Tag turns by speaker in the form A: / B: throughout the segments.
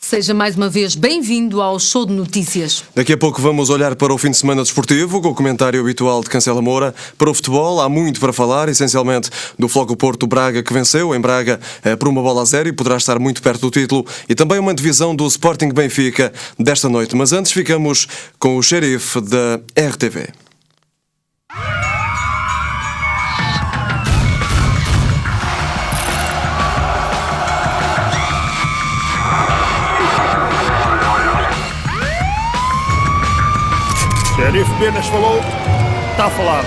A: Seja mais uma vez bem-vindo ao Show de Notícias.
B: Daqui a pouco vamos olhar para o fim de semana desportivo, com o comentário habitual de Cancela Moura. Para o futebol há muito para falar, essencialmente do Floco Porto Braga, que venceu em Braga por 1-0 e poderá estar muito perto do título, e também uma divisão do Sporting Benfica desta noite. Mas antes ficamos com o xerife da RTV.
C: Xerife Penas falou, está falado.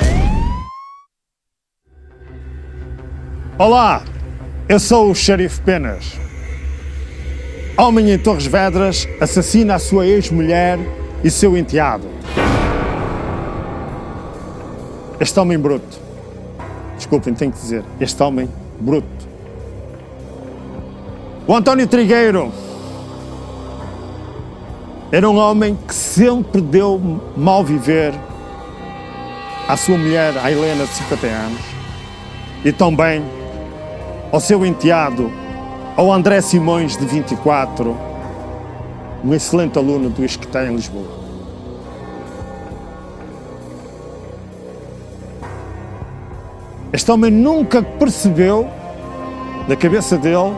C: Olá, eu sou o Xerife Penas. Homem em Torres Vedras assassina a sua ex-mulher e seu enteado. Este homem bruto, desculpem, tenho que dizer, este homem bruto. O António Trigueiro era um homem que sempre deu mal viver à sua mulher, à Helena, de 50 anos, e também ao seu enteado, ao André Simões, de 24, um excelente aluno do Isqueté, em Lisboa. Este homem nunca percebeu, na cabeça dele,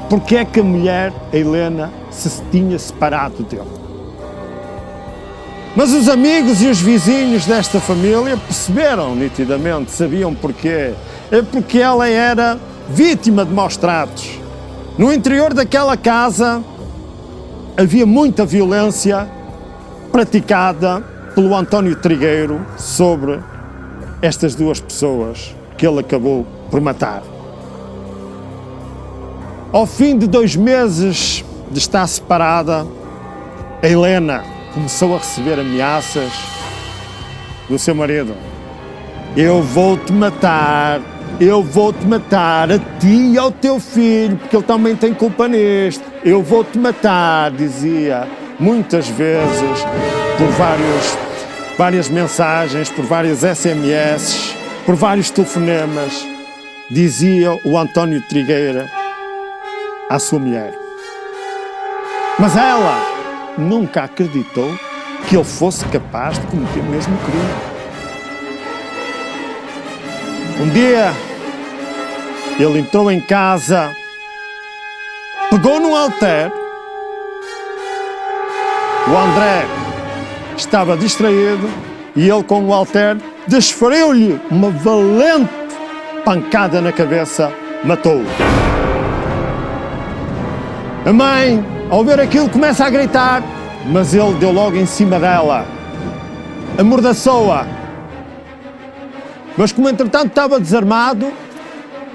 C: porque é que a mulher, a Helena, se tinha separado dele. Mas os amigos e os vizinhos desta família perceberam nitidamente, sabiam porquê. É porque ela era vítima de maus tratos. No interior daquela casa havia muita violência praticada pelo António Trigueiro sobre estas duas pessoas que ele acabou por matar. Ao fim de 2 meses de estar separada, a Helena começou a receber ameaças do seu marido. Eu vou-te matar a ti e ao teu filho, porque ele também tem culpa nisto. Eu vou-te matar, dizia muitas vezes, por várias mensagens, por vários SMS, por vários telefonemas, dizia o António Trigueiro à sua mulher. Mas ela nunca acreditou que ele fosse capaz de cometer o mesmo crime. Um dia, ele entrou em casa, pegou num halter, o André estava distraído e ele, com o halter, desferiu-lhe uma valente pancada na cabeça, matou-o. A mãe, ao ver aquilo, começa a gritar, mas ele deu logo em cima dela, amordaçou-a. Mas como entretanto estava desarmado,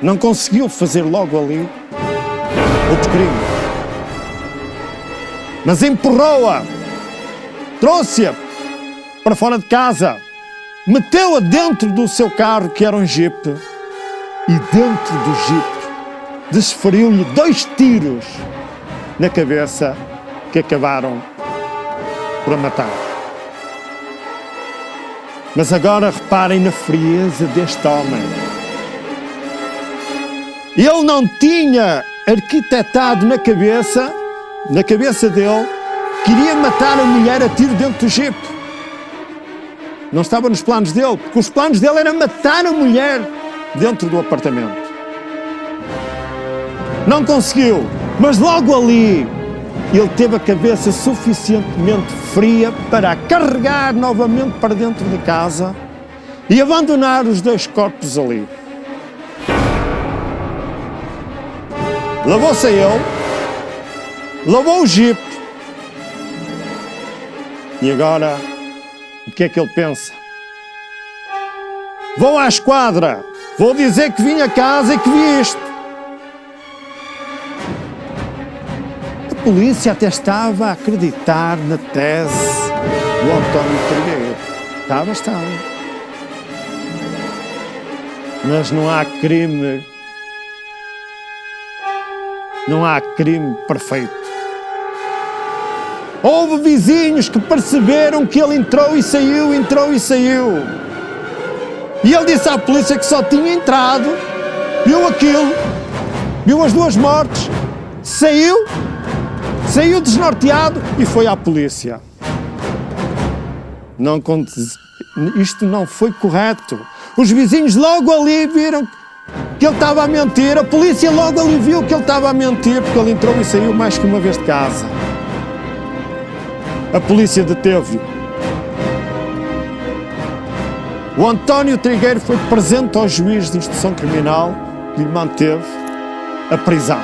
C: não conseguiu fazer logo ali outro crime. Mas empurrou-a, trouxe-a para fora de casa, meteu-a dentro do seu carro, que era um Jeep, e dentro do Jeep desferiu-lhe 2 tiros na cabeça que acabaram por a matar. Mas agora reparem na frieza deste homem. Ele não tinha arquitetado na cabeça dele, que iria matar a mulher a tiro dentro do Jeep. Não estava nos planos dele, porque os planos dele eram matar a mulher dentro do apartamento. Não conseguiu. Mas logo ali, ele teve a cabeça suficientemente fria para a carregar novamente para dentro de casa e abandonar os 2 corpos ali. Lavou-se a ele, lavou o Jeep, e agora, o que é que ele pensa? Vou à esquadra, vou dizer que vim a casa e que vi isto. A polícia até estava a acreditar na tese do António Trigueiro. Estava. Mas não há crime perfeito. Houve vizinhos que perceberam que ele entrou e saiu. E ele disse à polícia que só tinha entrado, viu aquilo, viu as 2 mortes, saiu Saiu desnorteado e foi à polícia. Isto não foi correto. Os vizinhos logo ali viram que ele estava a mentir. A polícia logo ali viu que ele estava a mentir, porque ele entrou e saiu mais que uma vez de casa. A polícia deteve-o. O António Trigueiro foi presente ao juiz de instrução criminal que lhe manteve a prisão.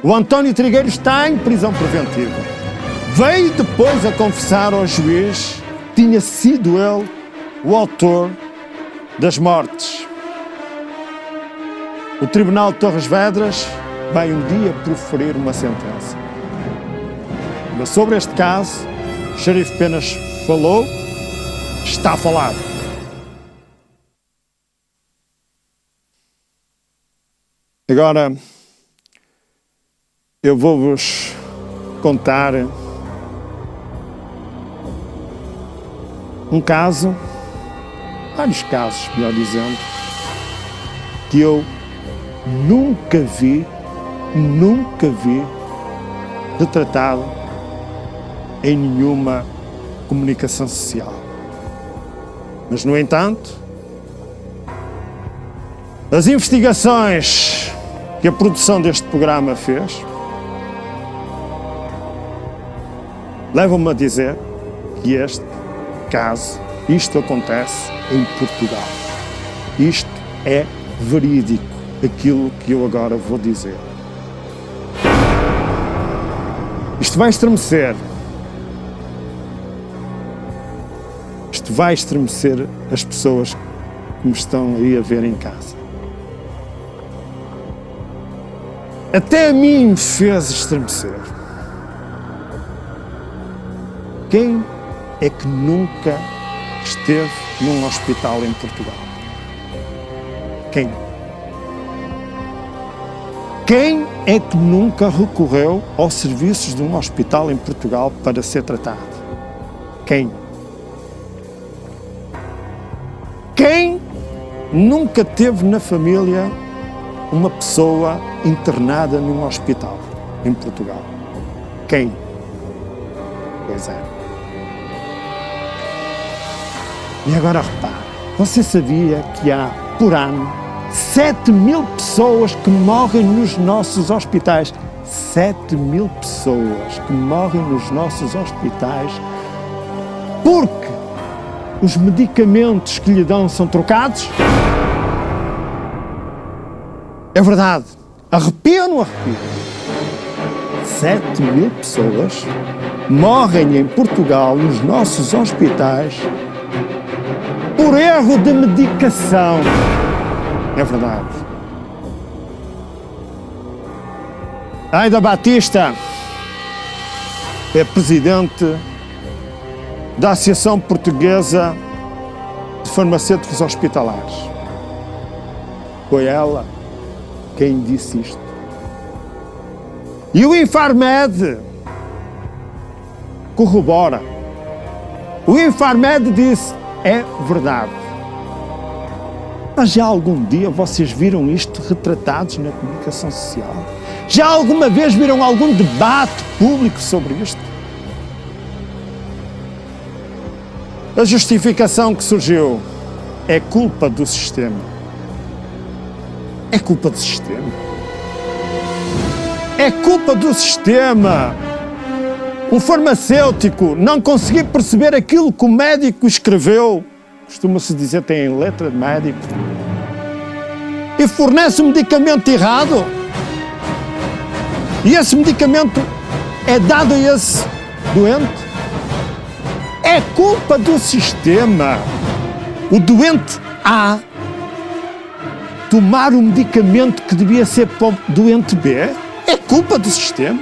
C: O António Trigueiro está em prisão preventiva. Veio depois a confessar ao juiz que tinha sido ele o autor das mortes. O Tribunal de Torres Vedras vai um dia proferir uma sentença. Mas sobre este caso, o xerife Penas falou, está falado. Agora, eu vou-vos contar um caso, vários casos, melhor dizendo, que eu nunca vi retratado em nenhuma comunicação social. Mas, no entanto, as investigações que a produção deste programa fez levam-me a dizer que este caso, isto acontece em Portugal. Isto é verídico, aquilo que eu agora vou dizer. Isto vai estremecer. Isto vai estremecer as pessoas que me estão aí a ver em casa. Até a mim me fez estremecer. Quem é que nunca esteve num hospital em Portugal? Quem? Quem é que nunca recorreu aos serviços de um hospital em Portugal para ser tratado? Quem? Quem nunca teve na família uma pessoa internada num hospital em Portugal? Quem? Pois é. E agora repare, você sabia que há, por ano, 7.000 pessoas que morrem nos nossos hospitais? 7.000 pessoas que morrem nos nossos hospitais porque os medicamentos que lhe dão são trocados? É verdade. Arrepia ou não arrepia? 7.000 pessoas morrem em Portugal, nos nossos hospitais, por erro de medicação. É verdade. Aida Batista é presidente da Associação Portuguesa de Farmacêuticos Hospitalares. Foi ela quem disse isto. E o Infarmed corrobora. O Infarmed disse, é verdade. Mas já algum dia vocês viram isto retratados na comunicação social? Já alguma vez viram algum debate público sobre isto? A justificação que surgiu é culpa do sistema. É culpa do sistema. É culpa do sistema. Um farmacêutico não conseguir perceber aquilo que o médico escreveu, costuma-se dizer, tem letra de médico, e fornece um medicamento errado, e esse medicamento é dado a esse doente. É culpa do sistema. O doente A tomar o medicamento que devia ser para o doente B. É culpa do sistema.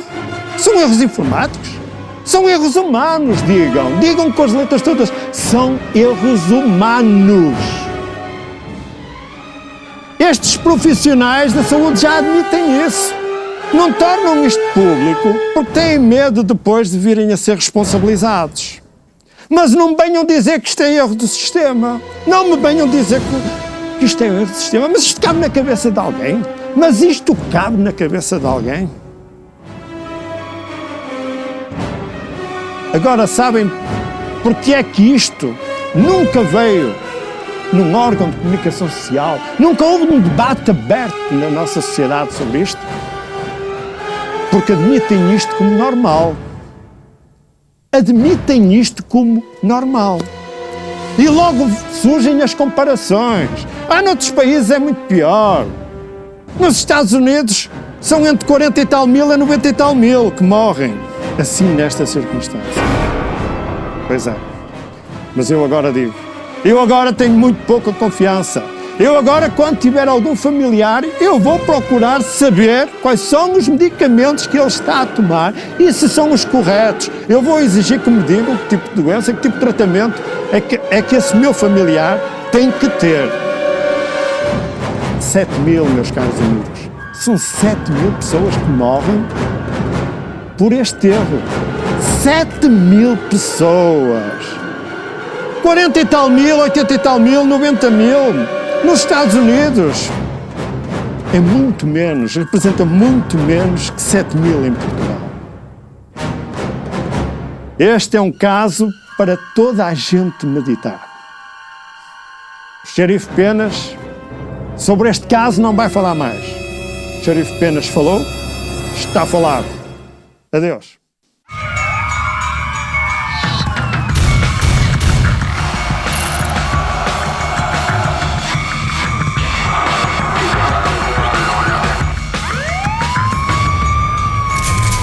C: São erros informáticos. São erros humanos, digam com as letras todas, são erros humanos. Estes profissionais da saúde já admitem isso. Não tornam isto público porque têm medo depois de virem a ser responsabilizados. Mas não me venham dizer que isto é erro do sistema. Não me venham dizer que isto é erro do sistema. Mas isto cabe na cabeça de alguém? Mas isto cabe na cabeça de alguém? Agora sabem porque é que isto nunca veio num órgão de comunicação social? Nunca houve um debate aberto na nossa sociedade sobre isto? Porque admitem isto como normal. Admitem isto como normal. E logo surgem as comparações. Noutros países é muito pior. Nos Estados Unidos são entre 40 e tal mil a 90 e tal mil que morrem assim nesta circunstância. Pois é. Mas eu agora digo, eu agora tenho muito pouca confiança. Eu agora, quando tiver algum familiar, eu vou procurar saber quais são os medicamentos que ele está a tomar e se são os corretos. Eu vou exigir que me digam que tipo de doença, que tipo de tratamento é que esse meu familiar tem que ter. 7 mil, meus caros amigos. São 7 mil pessoas que morrem por este erro. 7 mil pessoas. 40 e tal mil, 80 e tal mil, 90 mil. Nos Estados Unidos é muito menos, representa muito menos que 7 mil em Portugal. Este é um caso para toda a gente meditar. O xerife Penas, sobre este caso, não vai falar mais. O xerife Penas falou, está falado. Adeus.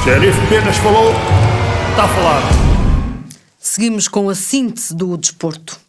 C: Xerife Penas falou, está falado.
A: Seguimos com a síntese do desporto.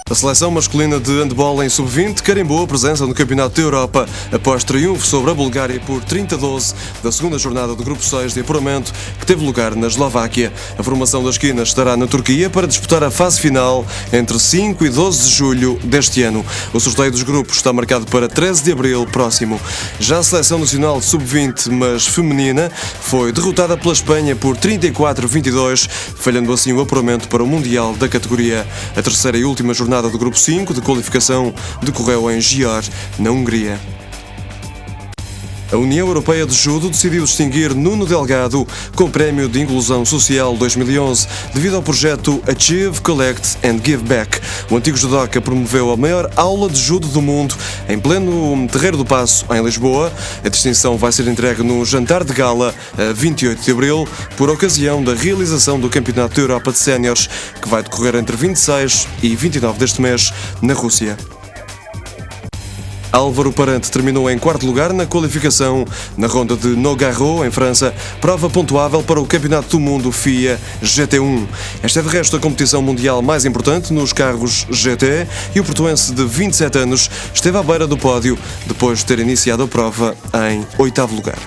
B: A seleção masculina de handball em sub-20 carimbou a presença no Campeonato da Europa após triunfo sobre a Bulgária por 30-12 da segunda jornada do Grupo 6 de apuramento que teve lugar na Eslováquia. A formação das esquinas estará na Turquia para disputar a fase final entre 5 e 12 de julho deste ano. O sorteio dos grupos está marcado para 13 de abril próximo. Já a seleção nacional sub-20, mas feminina, foi derrotada pela Espanha por 34-22, falhando assim o apuramento para o Mundial da categoria. A terceira e última jornada do Grupo 5 de qualificação decorreu em Győr, na Hungria. A União Europeia de Judo decidiu distinguir Nuno Delgado com o Prémio de Inclusão Social 2011 devido ao projeto Achieve, Collect and Give Back. O antigo judoca promoveu a maior aula de judo do mundo em pleno Terreiro do Paço, em Lisboa. A distinção vai ser entregue no jantar de gala a 28 de abril, por ocasião da realização do Campeonato da Europa de Séniores, que vai decorrer entre 26 e 29 deste mês, na Rússia. Álvaro Parante terminou em quarto lugar na qualificação na ronda de Nogaro, em França, prova pontuável para o Campeonato do Mundo FIA GT1. Esta é de resto a competição mundial mais importante nos carros GT e o portuense de 27 anos esteve à beira do pódio depois de ter iniciado a prova em oitavo lugar.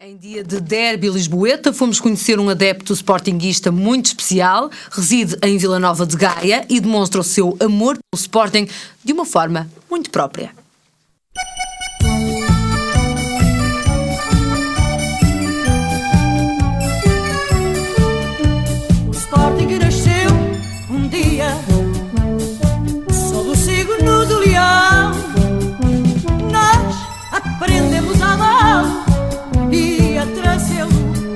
A: Em dia de derby lisboeta, fomos conhecer um adepto sportinguista muito especial, reside em Vila Nova de Gaia e demonstra o seu amor pelo Sporting de uma forma muito própria.
D: O Sporting nasceu um dia sob o signo do leão. Nós aprendemos a amá-lo e a trazê-lo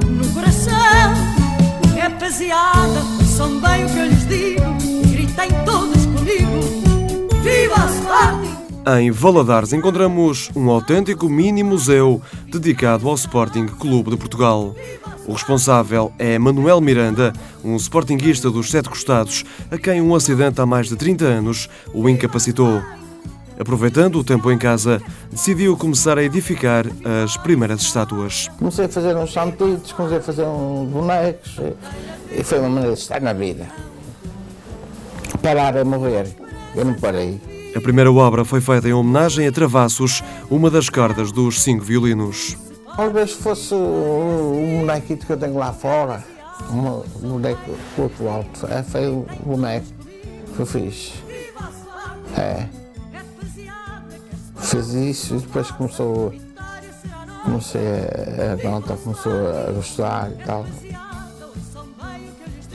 D: no coração. Rapaziada, são bem o que eu lhes digo, gritem todos comigo, viva o Sporting!
B: Em Valadares encontramos um autêntico mini-museu dedicado ao Sporting Clube de Portugal. O responsável é Manuel Miranda, um sportinguista dos Sete Costados, a quem um acidente há mais de 30 anos o incapacitou. Aproveitando o tempo em casa, decidiu começar a edificar as primeiras estátuas.
E: Comecei a fazer uns santitos, comecei a fazer uns bonecos e foi uma maneira de estar na vida. Parar a morrer, eu não parei.
B: A primeira obra foi feita em homenagem a Travassos, uma das cordas dos 5 violinos.
E: Talvez fosse um bonequito que eu tenho lá fora, um boneco outro alto, foi o boneco que eu fiz. Fiz isso e depois a nota começou a gostar e tal.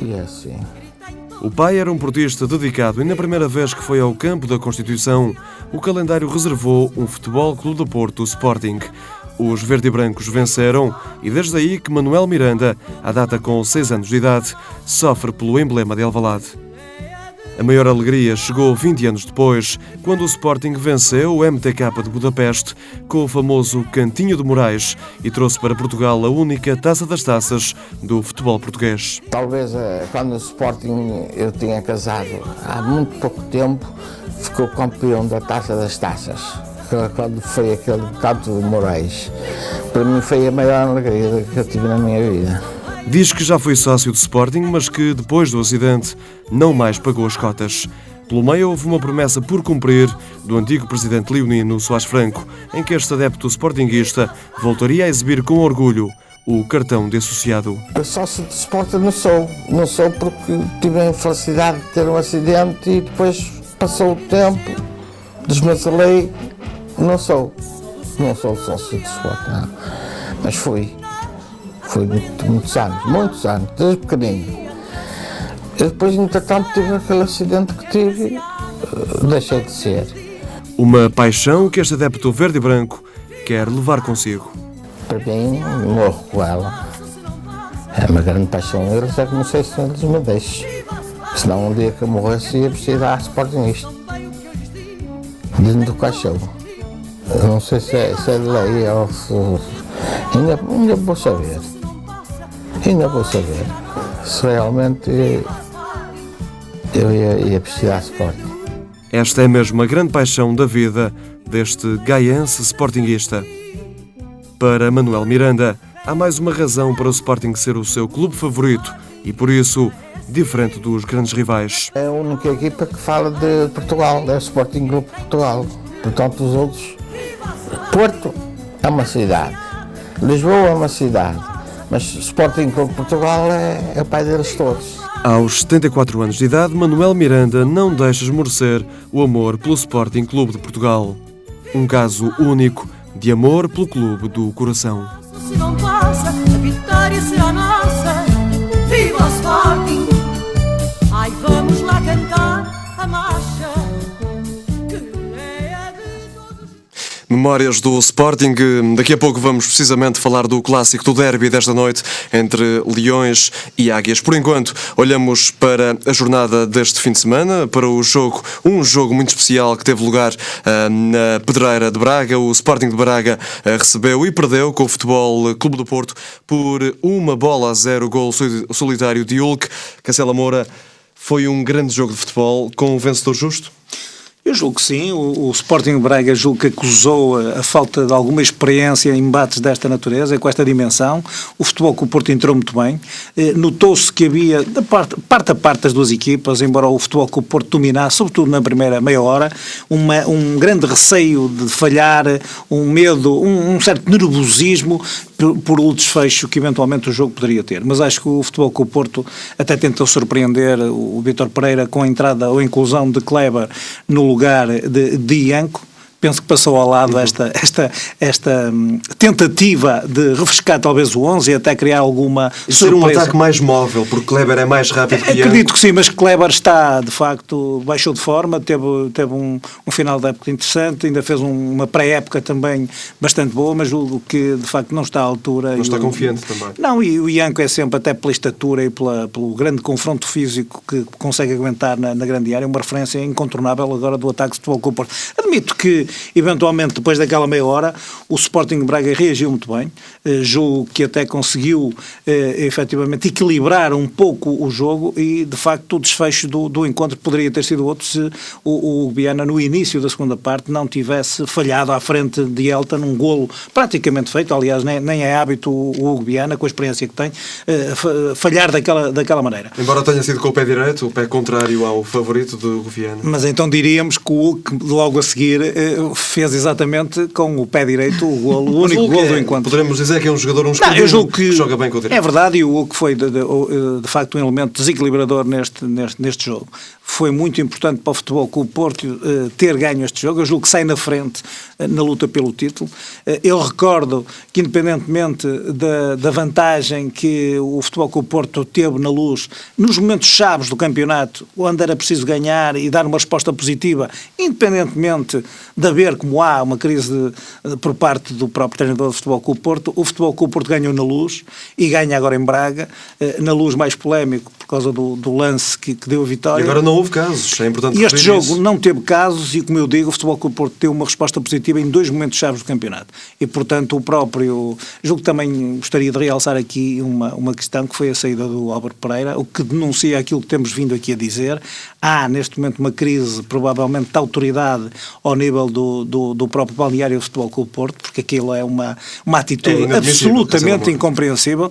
E: E é assim.
B: O pai era um portista dedicado e na primeira vez que foi ao campo da Constituição, o calendário reservou um Futebol Clube do Porto Sporting. Os verde e brancos venceram e desde aí que Manuel Miranda, à data com 6 anos de idade, sofre pelo emblema de Alvalade. A maior alegria chegou 20 anos depois, quando o Sporting venceu o MTK de Budapeste com o famoso Cantinho de Moraes e trouxe para Portugal a única Taça das Taças do futebol português.
E: Talvez quando o Sporting eu tinha casado há muito pouco tempo, ficou campeão da Taça das Taças, quando foi aquele Canto de Moraes. Para mim foi a maior alegria que eu tive na minha vida.
B: Diz que já foi sócio do Sporting, mas que depois do acidente não mais pagou as cotas. Pelo meio houve uma promessa por cumprir do antigo presidente leonino Soares Franco, em que este adepto sportinguista voltaria a exibir com orgulho o cartão de associado.
E: Eu sócio do Sporting não sou porque tive a infelicidade de ter um acidente e depois passou o tempo, desmancelei, não sou sócio do Sporting, não. Mas fui muitos anos, desde pequenino. E depois, entretanto, tive aquele acidente que tive, deixei de ser.
B: Uma paixão que este adepto verde e branco quer levar consigo.
E: Para mim, morro com ela. É uma grande paixão. Eu sei que não sei se eles me deixam. Senão um dia que eu morresse ia precisar de Sportingista. Dentro do caixão. Eu não sei se é de lei ou se... Ainda vou saber. Se realmente eu ia precisar de Sporting.
B: Esta é mesmo a grande paixão da vida deste gaiense sportinguista. Para Manuel Miranda, há mais uma razão para o Sporting ser o seu clube favorito e, por isso, diferente dos grandes rivais.
E: É a única equipa que fala de Portugal, é o Sporting Clube de Portugal. Portanto, os outros... Porto é uma cidade, Lisboa é uma cidade, mas o Sporting Clube de Portugal é o pai deles todos.
B: Aos 74 anos de idade, Manuel Miranda não deixa esmorecer o amor pelo Sporting Clube de Portugal. Um caso único de amor pelo clube do coração.
D: Se não passa, a vitória será nossa. Viva o Sporting! Ai, vamos lá cantar a marcha.
B: Memórias do Sporting. Daqui a pouco vamos precisamente falar do clássico do derby desta noite entre Leões e Águias. Por enquanto, olhamos para a jornada deste fim de semana, para um jogo muito especial que teve lugar na Pedreira de Braga. O Sporting de Braga recebeu e perdeu com o Futebol Clube do Porto por 1-0, gol solitário de Hulk. Cancela Moura, foi um grande jogo de futebol com um vencedor justo?
F: Eu julgo que sim. O Sporting Braga julgo que acusou a falta de alguma experiência em embates desta natureza, com esta dimensão. O Futebol Clube do Porto entrou muito bem. Notou-se que havia, parte a parte das duas equipas, embora o Futebol Clube do Porto dominasse, sobretudo na primeira meia hora, um grande receio de falhar, um medo, um certo nervosismo por o desfecho que eventualmente o jogo poderia ter. Mas acho que o Futebol Clube do Porto até tentou surpreender o Vítor Pereira com a entrada ou a inclusão de Kleber no lugar de Ianco. Penso que passou ao lado esta tentativa de refrescar talvez o 11 e até criar alguma surpresa.
B: Ser um ataque mais móvel, porque Kleber é mais rápido que Ianco.
F: Acredito que sim, mas Kleber está, de facto, baixou de forma, teve um final de época interessante, ainda fez uma pré-época também bastante boa, mas julgo que, de facto, não está à altura.
B: Não está confiante também.
F: Não, e o Ianco é sempre, até pela estatura e pelo grande confronto físico que consegue aguentar na grande área, uma referência incontornável agora do ataque de Futebol Clube do Porto. Admito que eventualmente, depois daquela meia hora, o Sporting Braga reagiu muito bem, julgo que até conseguiu efetivamente equilibrar um pouco o jogo e, de facto, o desfecho do encontro poderia ter sido outro se o Viana, no início da segunda parte, não tivesse falhado à frente de Elta num golo praticamente feito. Aliás, nem é hábito o Hugo Viana, com a experiência que tem, falhar daquela maneira.
B: Embora tenha sido com o pé direito, o pé contrário ao favorito do Hugo Viana.
F: Mas então diríamos que o Hugo, logo a seguir, fez exatamente com o pé direito o golo, o único golo do encontro.
B: Poderemos dizer que é um jogador
F: eu julgo que
B: joga bem com o direito.
F: É verdade, e o Hugo foi de facto um elemento desequilibrador neste jogo. foi muito importante para o Futebol Clube Porto ter ganho este jogo. Eu julgo que sai na frente na luta pelo título. Eu recordo que, independentemente da vantagem que o Futebol Clube Porto teve na Luz, nos momentos chaves do campeonato, onde era preciso ganhar e dar uma resposta positiva, independentemente de haver, como há, uma crise por parte do próprio treinador do Futebol Clube Porto, o Futebol Clube Porto ganhou na Luz e ganha agora em Braga, na Luz mais polémico por causa do lance que deu a vitória.
B: E agora não houve casos, é importante
F: E este jogo
B: isso.
F: não teve casos e, como eu digo, o Futebol Clube Porto teve uma resposta positiva em 2 momentos chaves do campeonato. E, portanto, o próprio... Julgo que também gostaria de realçar aqui uma questão, que foi a saída do Álvaro Pereira, o que denuncia aquilo que temos vindo aqui a dizer. Há, neste momento, uma crise, provavelmente, de autoridade ao nível do próprio balneário do Futebol Clube Porto, porque aquilo é uma atitude absolutamente incompreensível.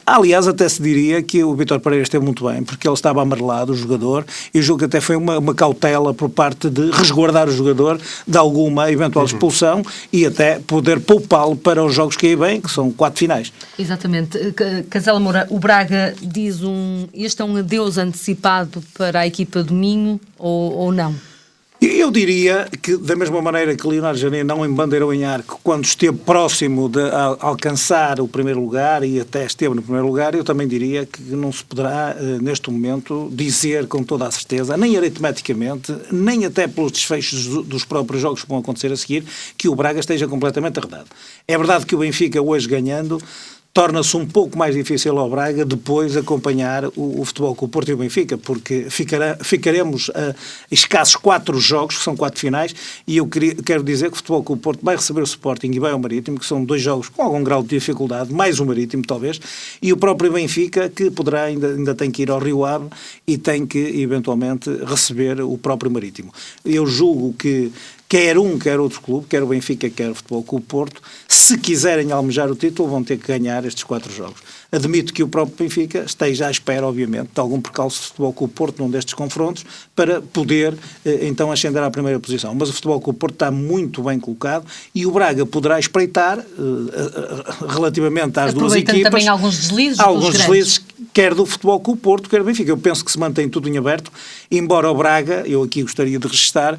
F: Aliás, até se diria que o Vítor Pereira esteve muito bem, porque ele estava amarelado, o jogador, e julgo que até foi uma cautela por parte de resguardar o jogador de alguma eventual expulsão e até poder poupá-lo para os jogos que aí vêm, que são 4 finais.
A: Exatamente. Cancela Moura, o Braga diz este é um adeus antecipado para a equipa do Minho ou não?
F: Eu diria que, da mesma maneira que Leonardo Jardim não embandeirou em arco quando esteve próximo de alcançar o primeiro lugar e até esteve no primeiro lugar, eu também diria que não se poderá, neste momento, dizer com toda a certeza, nem aritmeticamente, nem até pelos desfechos dos próprios jogos que vão acontecer a seguir, que o Braga esteja completamente arredado. É verdade que o Benfica, hoje ganhando, torna-se um pouco mais difícil ao Braga depois acompanhar o Futebol Clube Porto e o Benfica, porque ficaremos a escassos 4 jogos, que são 4 finais, e eu quero dizer que o Futebol Clube Porto vai receber o Sporting e vai ao Marítimo, que são 2 jogos com algum grau de dificuldade, mais o Marítimo talvez, e o próprio Benfica, que poderá, ainda tem que ir ao Rio Ave e tem que eventualmente receber o próprio Marítimo. Eu julgo que quer um, quer outro clube, quer o Benfica, quer o Futebol Clube Porto, se quiserem almejar o título, vão ter que ganhar estes 4 jogos. Admito que o próprio Benfica esteja à espera, obviamente, de algum percalço do Futebol Clube Porto num destes confrontos, para poder, então, ascender à primeira posição. Mas o Futebol Clube Porto está muito bem colocado e o Braga poderá espreitar, relativamente às duas equipas...
A: Aproveitando também alguns deslizes
F: quer do Futebol Clube Porto, quer do Benfica. Eu penso que se mantém tudo em aberto, embora o Braga, eu aqui gostaria de registrar...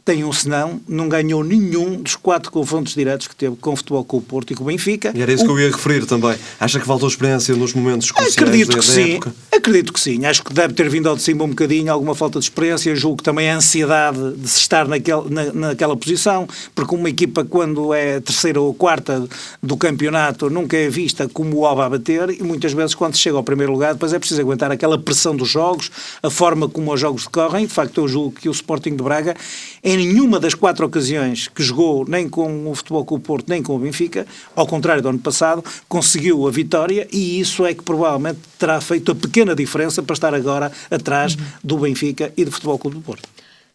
F: tem um senão, não ganhou nenhum dos 4 confrontos diretos que teve com o Futebol Clube Porto e com o Benfica.
B: E era isso que eu ia referir também. Acha que faltou experiência nos momentos cruciais da época?
F: Acredito que sim. Acho que deve ter vindo ao de cima um bocadinho, alguma falta de experiência. Julgo que também a ansiedade de se estar naquela posição, porque uma equipa, quando é 3ª ou 4ª do campeonato, nunca é vista como o alvo a bater, e muitas vezes quando se chega ao primeiro lugar, depois é preciso aguentar aquela pressão dos jogos, a forma como os jogos decorrem. E de facto eu julgo que o Sporting de Braga, em nenhuma das 4 ocasiões que jogou, nem com o Futebol Clube Porto, nem com o Benfica, ao contrário do ano passado, conseguiu a vitória, e isso é que provavelmente terá feito a pequena diferença para estar agora atrás do Benfica e do Futebol Clube do Porto.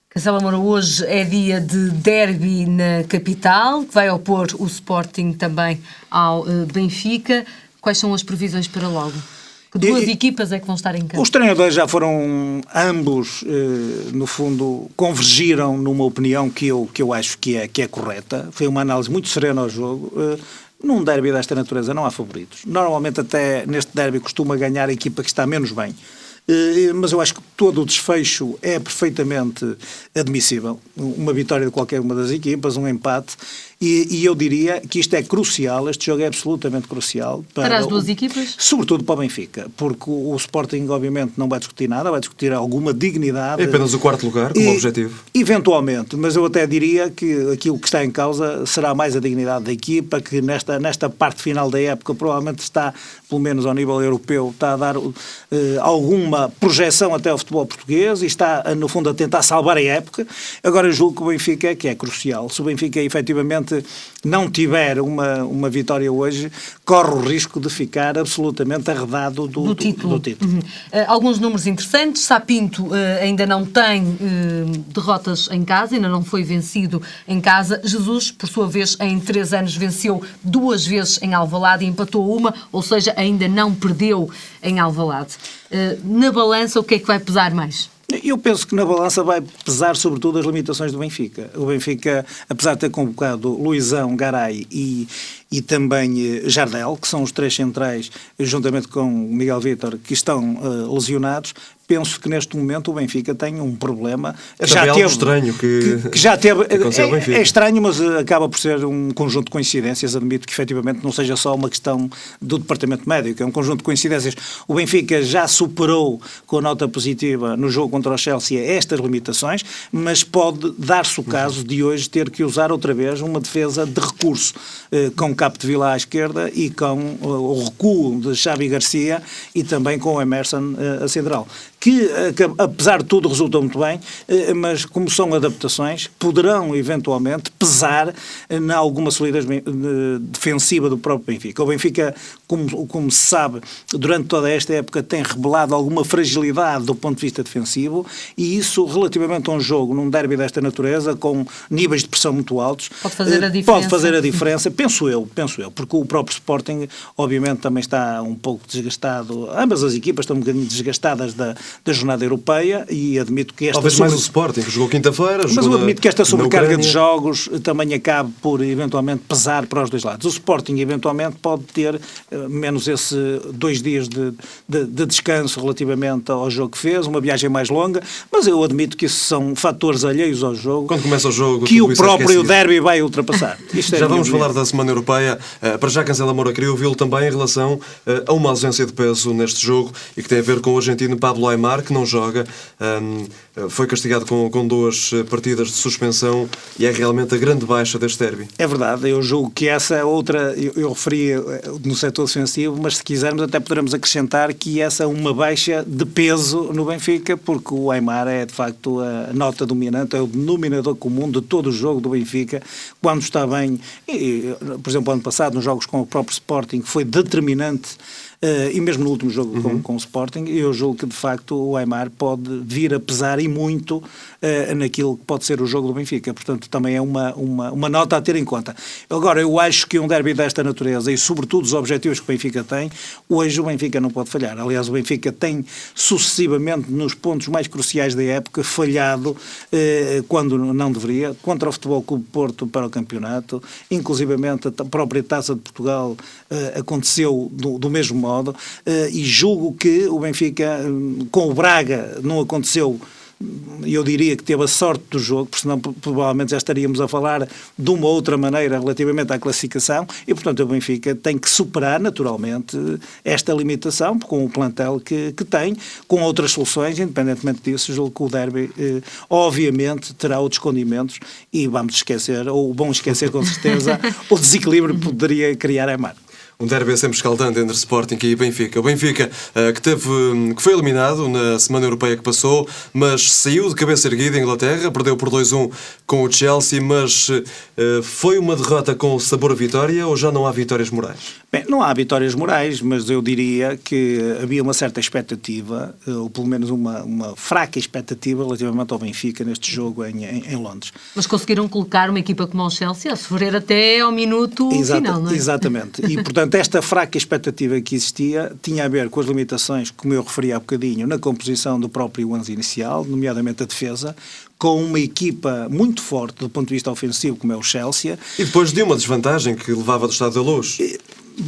A: Cancela Moura, hoje é dia de derby na capital, que vai opor o Sporting também ao Benfica. Quais são as previsões para logo? Que 2 equipas é que vão estar em campo?
F: Os treinadores já foram, ambos, no fundo, convergiram numa opinião que eu acho que é correta. Foi uma análise muito serena ao jogo. Num derby desta natureza não há favoritos. Normalmente até neste derby costuma ganhar a equipa que está menos bem. Mas eu acho que todo o desfecho é perfeitamente admissível. Uma vitória de qualquer uma das equipas, um empate. E eu diria que isto é crucial, este jogo é absolutamente crucial
A: para as 2 equipas?
F: Sobretudo para o Benfica, porque o Sporting obviamente não vai discutir nada, vai discutir alguma dignidade.
B: É apenas o 4º lugar como objetivo?
F: Eventualmente, mas eu até diria que aquilo que está em causa será mais a dignidade da equipa, que nesta parte final da época provavelmente está, pelo menos ao nível europeu, está a dar alguma projeção até ao futebol português e está, no fundo, a tentar salvar a época. Agora eu julgo que o Benfica que é crucial. Se o Benfica efetivamente não tiver uma vitória hoje, corre o risco de ficar absolutamente arredado do título.
A: Alguns números interessantes. Sapinto ainda não tem derrotas em casa, ainda não foi vencido em casa. Jesus, por sua vez, em 3 anos venceu 2 vezes em Alvalade e empatou 1, ou seja, ainda não perdeu em Alvalade. Na balança, o que é que vai pesar mais?
F: Eu penso que na balança vai pesar sobretudo as limitações do Benfica. O Benfica, apesar de ter convocado Luizão, Garay e e também Jardel, que são os 3 centrais, juntamente com o Miguel Vítor, que estão lesionados. Penso que neste momento o Benfica tem um problema.
B: Algo estranho que
F: já teve.
B: aconteceu ao Benfica.
F: É estranho, mas acaba por ser um conjunto de coincidências. Admito que efetivamente não seja só uma questão do departamento médico, é um conjunto de coincidências. O Benfica já superou com a nota positiva no jogo contra o Chelsea estas limitações, mas pode dar-se o caso de hoje ter que usar outra vez uma defesa de recurso, com Capdevila à esquerda e com o recuo de Xavi Garcia e também com o Emerson a central. Que, apesar de tudo, resultou muito bem, mas como são adaptações, poderão eventualmente pesar em alguma solidez defensiva do próprio Benfica. O Benfica, como se sabe, durante toda esta época tem revelado alguma fragilidade do ponto de vista defensivo, e isso, relativamente a um jogo, num derby desta natureza, com níveis de pressão muito altos,
A: pode fazer a diferença.
F: Pode fazer a diferença, penso eu, porque o próprio Sporting, obviamente, também está um pouco desgastado, ambas as equipas estão um bocadinho desgastadas da jornada europeia, e admito que esta...
B: Talvez mais o Sporting, que jogou quinta-feira.
F: Mas eu admito que esta sobrecarga de jogos também acabe por, eventualmente, pesar para os dois lados. O Sporting, eventualmente, pode ter menos esse 2 dias de descanso relativamente ao jogo que fez, uma viagem mais longa, mas eu admito que isso são fatores alheios ao jogo.
B: Quando começa o jogo,
F: que o próprio derby vai ultrapassar.
B: Já vamos falar da Semana Europeia. Para já, Cancela Moura, queria ouvi-lo também em relação a uma ausência de peso neste jogo e que tem a ver com o argentino Pablo Aimar, que não joga, foi castigado com 2 partidas de suspensão e é realmente a grande baixa deste derby.
F: É verdade, eu julgo que essa é outra, eu referi no setor defensivo, mas se quisermos até poderemos acrescentar que essa é uma baixa de peso no Benfica, porque o Aimar é de facto a nota dominante, é o denominador comum de todo o jogo do Benfica, quando está bem, por exemplo, ano passado, nos jogos com o próprio Sporting, foi determinante. E mesmo no último jogo com o Sporting, eu julgo que de facto o Aimar pode vir a pesar e muito naquilo que pode ser o jogo do Benfica, portanto também é uma nota a ter em conta. Agora, eu acho que um derby desta natureza e sobretudo os objetivos que o Benfica tem, hoje o Benfica não pode falhar. Aliás, o Benfica tem sucessivamente nos pontos mais cruciais da época falhado quando não deveria, contra o Futebol Clube Porto para o campeonato, inclusivamente a própria Taça de Portugal aconteceu do mesmo modo. E julgo que o Benfica, com o Braga, não aconteceu, eu diria que teve a sorte do jogo, porque senão provavelmente já estaríamos a falar de uma outra maneira relativamente à classificação, e portanto o Benfica tem que superar naturalmente esta limitação com o plantel que tem, com outras soluções. Independentemente disso, julgo que o derby obviamente terá outros condimentos e vamos esquecer, ou vão esquecer com certeza, o desequilíbrio que poderia criar Aimar.
B: Um derby sempre escaldante entre Sporting e Benfica. O Benfica, que foi eliminado na Semana Europeia que passou, mas saiu de cabeça erguida em Inglaterra, perdeu por 2-1 com o Chelsea, mas foi uma derrota com sabor a vitória ou já não há vitórias morais?
F: Bem, não há vitórias morais, mas eu diria que havia uma certa expectativa, ou pelo menos uma fraca expectativa relativamente ao Benfica neste jogo em Londres.
A: Mas conseguiram colocar uma equipa como o Chelsea a sofrer até ao minuto final, não é?
F: Exatamente. E, portanto, esta fraca expectativa que existia tinha a ver com as limitações, como eu referi há bocadinho, na composição do próprio 11 inicial, nomeadamente a defesa, com uma equipa muito forte do ponto de vista ofensivo, como é o Chelsea.
B: E depois de uma desvantagem que levava do estado da luz.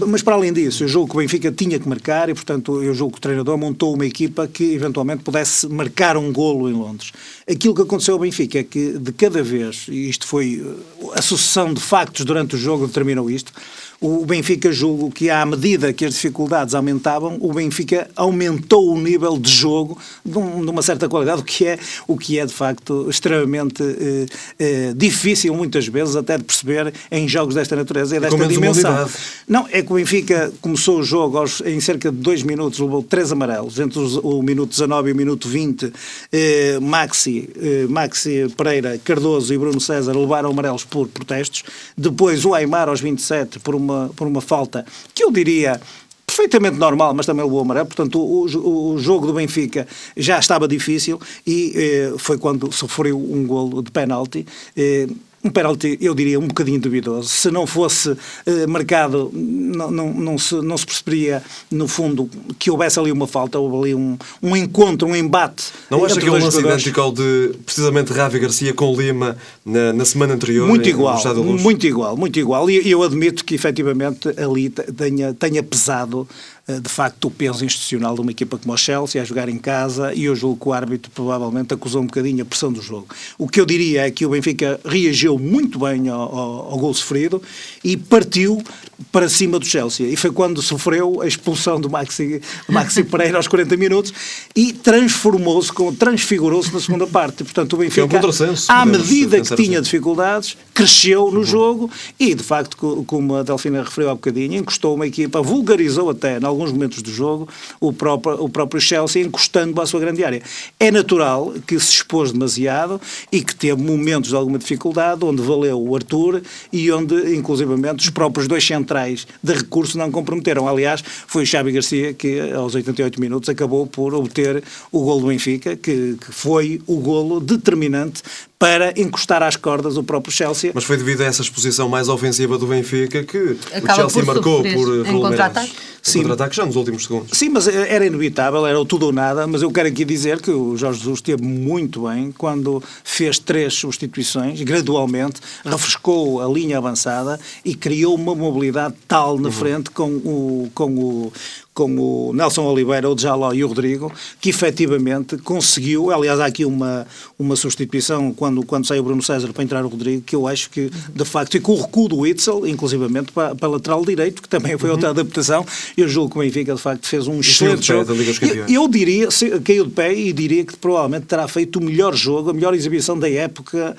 F: Mas para além disso, eu julgo que o Benfica tinha que marcar e, portanto, eu julgo que o treinador montou uma equipa que eventualmente pudesse marcar um golo em Londres. Aquilo que aconteceu ao Benfica é que de cada vez, e isto foi a sucessão de factos durante o jogo determinou isto, o Benfica julgo que à medida que as dificuldades aumentavam, o Benfica aumentou o nível de jogo de uma certa qualidade, o que é de facto extremamente difícil muitas vezes até de perceber em jogos desta natureza e desta dimensão. Não, é que o Benfica começou o jogo em cerca de 2 minutos, levou 3 amarelos, entre o minuto 19 e o minuto 20, Maxi Pereira, Cardoso e Bruno César levaram amarelos por protestos, depois o Aimar aos 27 por uma falta que eu diria perfeitamente normal, mas também levou amarelo. Portanto, o jogo do Benfica já estava difícil e foi quando sofreu um golo de penalti. Um penalti, eu diria, um bocadinho duvidoso. Se não fosse marcado, não se perceberia, no fundo, que houvesse ali uma falta, houve ali um encontro, um embate.
B: Não acha que é um lance
F: jogadores.
B: idêntico ao de, precisamente, Ravi Garcia com Lima na semana anterior?
F: Muito
B: no Estádio da Luz?
F: muito igual. E eu admito que, efetivamente, ali tenha pesado, de facto, o peso institucional de uma equipa como o Chelsea a jogar em casa, e eu julgo que o árbitro provavelmente acusou um bocadinho a pressão do jogo. O que eu diria é que o Benfica reagiu muito bem ao gol sofrido e partiu para cima do Chelsea. E foi quando sofreu a expulsão do Maxi Pereira aos 40 minutos e transfigurou-se na segunda parte. Portanto, o Benfica, à medida que tinha dificuldades, cresceu no jogo e, de facto, como a Delfina referiu há bocadinho, encostou uma equipa, vulgarizou até, em alguns momentos do jogo, o próprio Chelsea, encostando à sua grande área. É natural que se expôs demasiado e que teve momentos de alguma dificuldade, onde valeu o Arthur e onde, inclusivamente, os próprios dois centrais de recurso não comprometeram. Aliás, foi o Xavi Garcia que, aos 88 minutos, acabou por obter o golo do Benfica, que foi o golo determinante para encostar às cordas o próprio Chelsea.
B: Mas foi devido a essa exposição mais ofensiva do Benfica que
A: acaba
B: o Chelsea marcou por
A: contra-ataque.
B: Contra-ataque já nos últimos segundos.
F: Sim, mas era inevitável, era o tudo ou nada, mas eu quero aqui dizer que o Jorge Jesus esteve muito bem quando fez 3 substituições, gradualmente, refrescou a linha avançada e criou uma mobilidade tal na frente com o Nelson Oliveira, o Djaló e o Rodrigo, que efetivamente conseguiu. Aliás, há aqui uma substituição quando sai o Bruno César para entrar o Rodrigo, que eu acho que, de facto, e com o recuo do Witzel, inclusivamente para lateral direito, que também foi outra adaptação. Eu julgo que o Benfica, de facto, fez um excelente jogo. Eu diria, caiu de pé e diria que provavelmente terá feito o melhor jogo, a melhor exibição da época,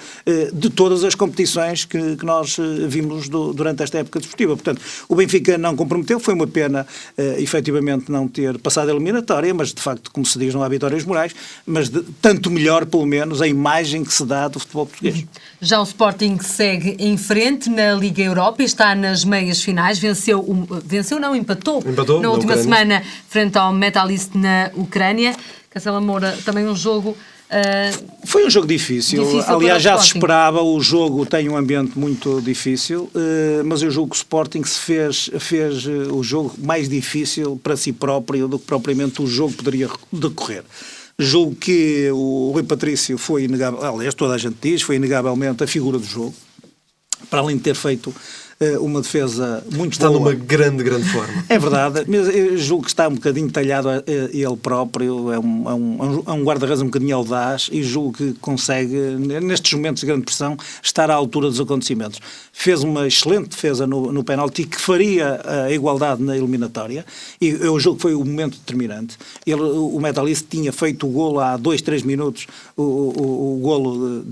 F: de todas as competições que nós vimos durante esta época desportiva. Portanto, o Benfica não comprometeu, foi uma pena, efetivamente, não ter passado a eliminatória, mas de facto, como se diz, não há vitórias morais, mas tanto melhor, pelo menos, a imagem que se dá do futebol português.
A: Já o Sporting segue em frente na Liga Europa e está nas meias finais, empatou na última semana frente ao Metalist na Ucrânia. Cancela Moura, também um jogo...
F: Foi um jogo difícil. Aliás, já se esperava, o jogo tem um ambiente muito difícil, mas eu julgo que o Sporting fez o jogo mais difícil para si próprio do que propriamente o jogo poderia decorrer. Julgo que o Rui Patrício foi inegável, aliás, toda a gente diz, foi inegavelmente a figura do jogo, para além de ter feito uma defesa muito
B: boa. Está numa grande forma.
F: É verdade, mas eu julgo que está um bocadinho talhado ele próprio, é um guarda-redes um bocadinho audaz e julgo que consegue, nestes momentos de grande pressão, estar à altura dos acontecimentos. Fez uma excelente defesa no penalti que faria a igualdade na eliminatória e eu julgo que foi o momento determinante. O Metalist tinha feito o golo há 2-3 minutos, o golo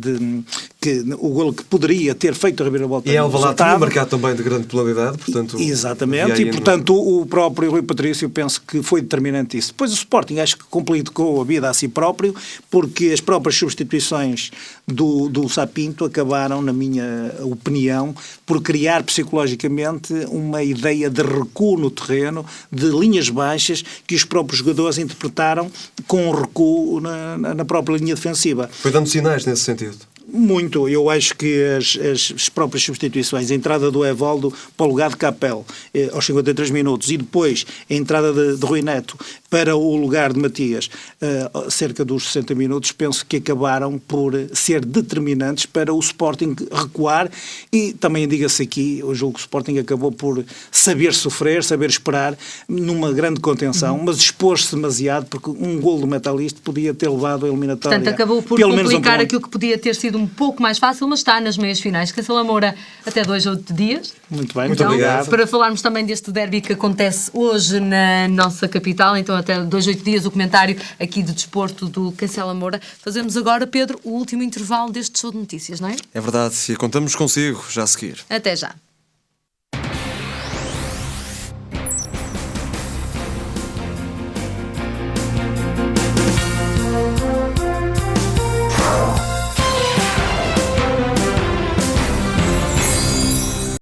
F: que poderia ter feito a reviravolta.
B: E Alvalade tinha marcado também de grande penalidade, portanto...
F: Exatamente, e portanto o próprio Rui Patrício penso que foi determinante isso. Depois o Sporting acho que complicou a vida a si próprio, porque as próprias substituições do Sapinto acabaram, na minha opinião, por criar psicologicamente uma ideia de recuo no terreno, de linhas baixas, que os próprios jogadores interpretaram com um recuo na própria linha defensiva.
B: Foi dando sinais nesse sentido.
F: Muito. Eu acho que as próprias substituições, a entrada do Evaldo para o lugar de Capel aos 53 minutos e depois a entrada de Rui Neto para o lugar de Matias cerca dos 60 minutos, penso que acabaram por ser determinantes para o Sporting recuar e também diga-se aqui, eu julgo que o Sporting acabou por saber sofrer, saber esperar numa grande contenção, mas expôs-se demasiado porque um golo do Metalist podia ter levado a eliminatória.
A: Portanto, acabou por complicar aquilo que podia ter sido um pouco mais fácil, mas está nas meias finais. Cancela Moura, até 2 ou 8 dias.
F: Muito bem,
B: muito obrigado.
A: Para falarmos também deste derby que acontece hoje na nossa capital, então até 2 ou 8 dias o comentário aqui de desporto do Cancela Moura. Fazemos agora, Pedro, o último intervalo deste show de notícias, não é?
B: É verdade, e contamos consigo já a seguir.
A: Até já.